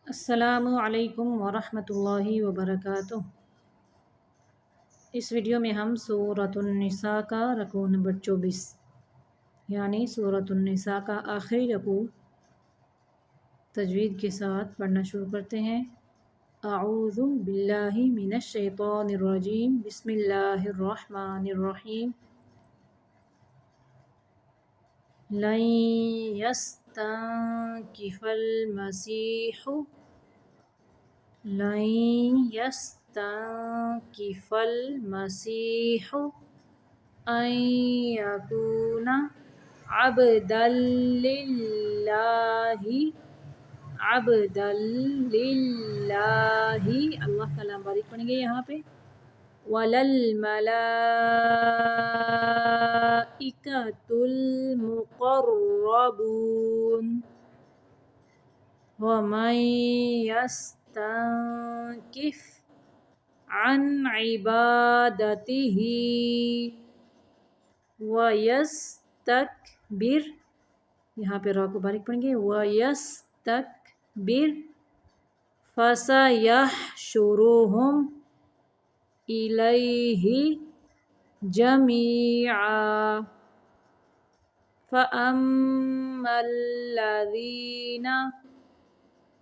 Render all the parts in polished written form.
السلام علیکم ورحمۃ اللہ وبرکاتہ۔ اس ویڈیو میں ہم سورۃ النساء کا رکوع نمبر 24 یعنی سورۃ النساء کا آخری رکوع تجوید کے ساتھ پڑھنا شروع کرتے ہیں۔ اعوذ باللہ من الشیطان الرجیم، بسم اللہ الرحمن الرحیم۔ لن يستنكف المسيح لن يستنكف المسيح أن يكون عبدا لله اللہ کا لام باریک پڑھیں گے یہاں پہ۔ وَلَلْمَلَائِكَةُ الْمُقَرَّبُونَ وَمَن يَسْتَنكِفْ عَنْ عِبَادَتِهِ وَيَسْتَكْبِرْ، یہاں پہ را کو باریک پڑھیں گے، وَيَسْتَكْبِرْ فَسَيَحْشُرُهُمْ إِلَيْهِ جَمِيعًا فَأَمَّا الَّذِينَ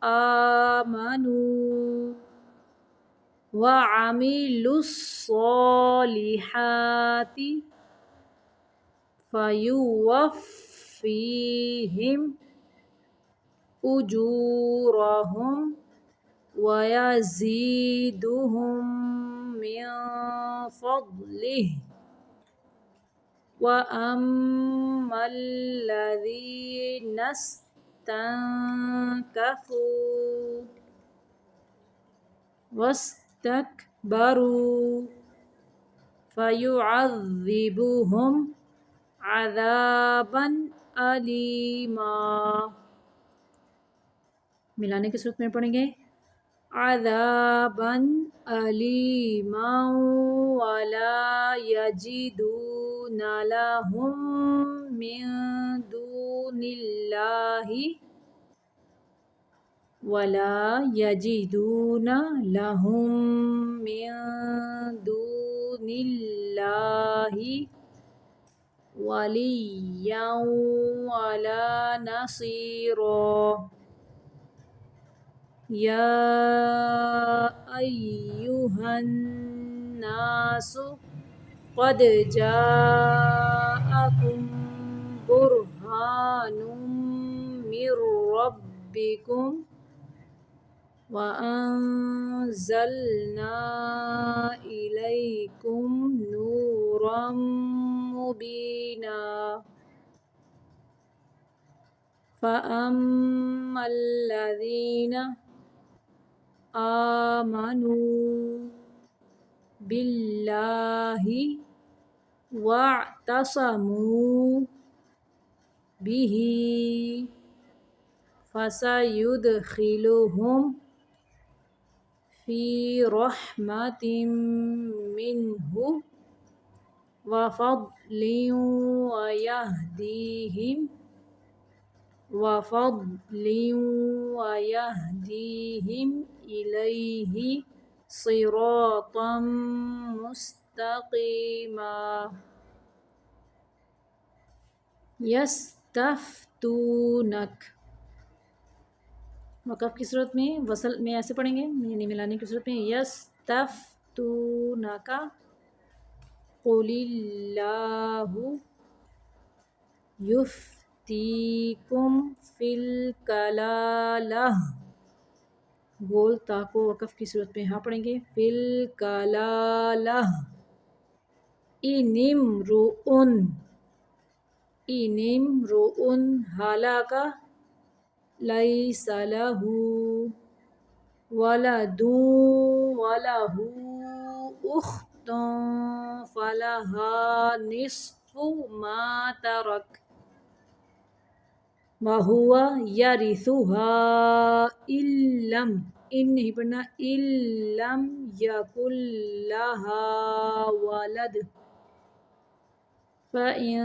آمَنُوا وَعَمِلُوا الصَّالِحَاتِ فَيُوَفِّيهِمْ أُجُورَهُمْ وَيَزِيدُهُم مِّن فَضْلِهِ وَأَمَّا الَّذِينَ اسْتَنكَفُوا وَاسْتَكْبَرُوا فَيُعَذِّبُهُمْ عَذَابًا أَلِيمًا، ملانے کی صورت میں پڑھیں گے عذابًا أليما ولا يجدون لهم من دون الله وليا ولا نصيرا۔ يا أيها الناس قد جاءكم برهان من ربكم وأنزلنا إليكم نورا مبينا فأما الذين آمنوا بالله واعتصموا به فسيدخلهم في رحمة منه وفضل ويهديهم إليه صراطا مستقيما۔ یستفتونک، وقف کی صورت میں وصل میں ایسے پڑھیں گے یعنی ملانے کی صورت میں یستفتونک قل اللہ یفتیکم فی الکلالہ، گول تا کو وقف کی صورت میں ہاں پڑھیں گے فی الکلالہ ان امرؤ ہلاک لیس لہ ولد ولہ اخت فلہا نصف ما ترک وہو یرثھا ان لم، ان نہیں پڑھنا، ان لم یکن لہا ولد فَإِن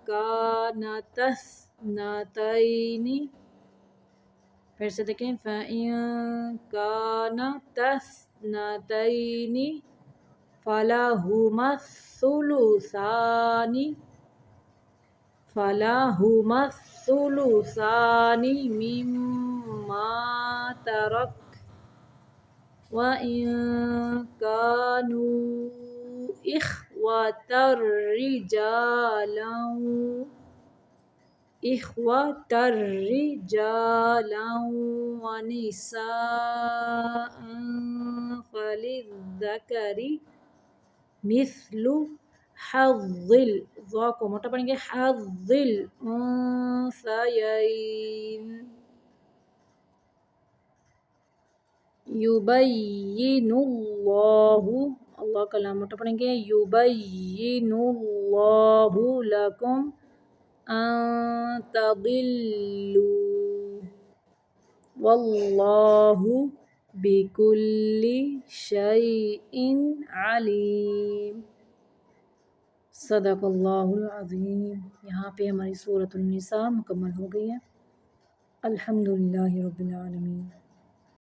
كَانَتَا اثْنَتَيْنِ پھر سے دیکھیں فَإِن كَانَتَا اثْنَتَيْنِ فَلَهُمَا الثُّلُثَانِ مِمَّا تَرَكَ وَإِن كَانُوا إِخْوَةً رِجَالًا وَنِسَاءً فَلِلذَّكَرِ مِثْلُ حَظِّ ضا کو موٹا پڑھیں گے حَظِّ الْأُنثَيَيْنِ يُبَيِّنُ اللَّهُ اللہ کا لام موٹا پڑھیں گے يُبَيِّنُ اللَّهُ لَكُمْ أَن تَضِلُّوا وَاللَّهُ بِكُلِّ شَيْءٍ عَلِيمٌ صدق اللہ العظیم۔ یہاں پہ ہماری سورۃ النساء مکمل ہو گئی ہے۔ الحمدللہ رب العالمین۔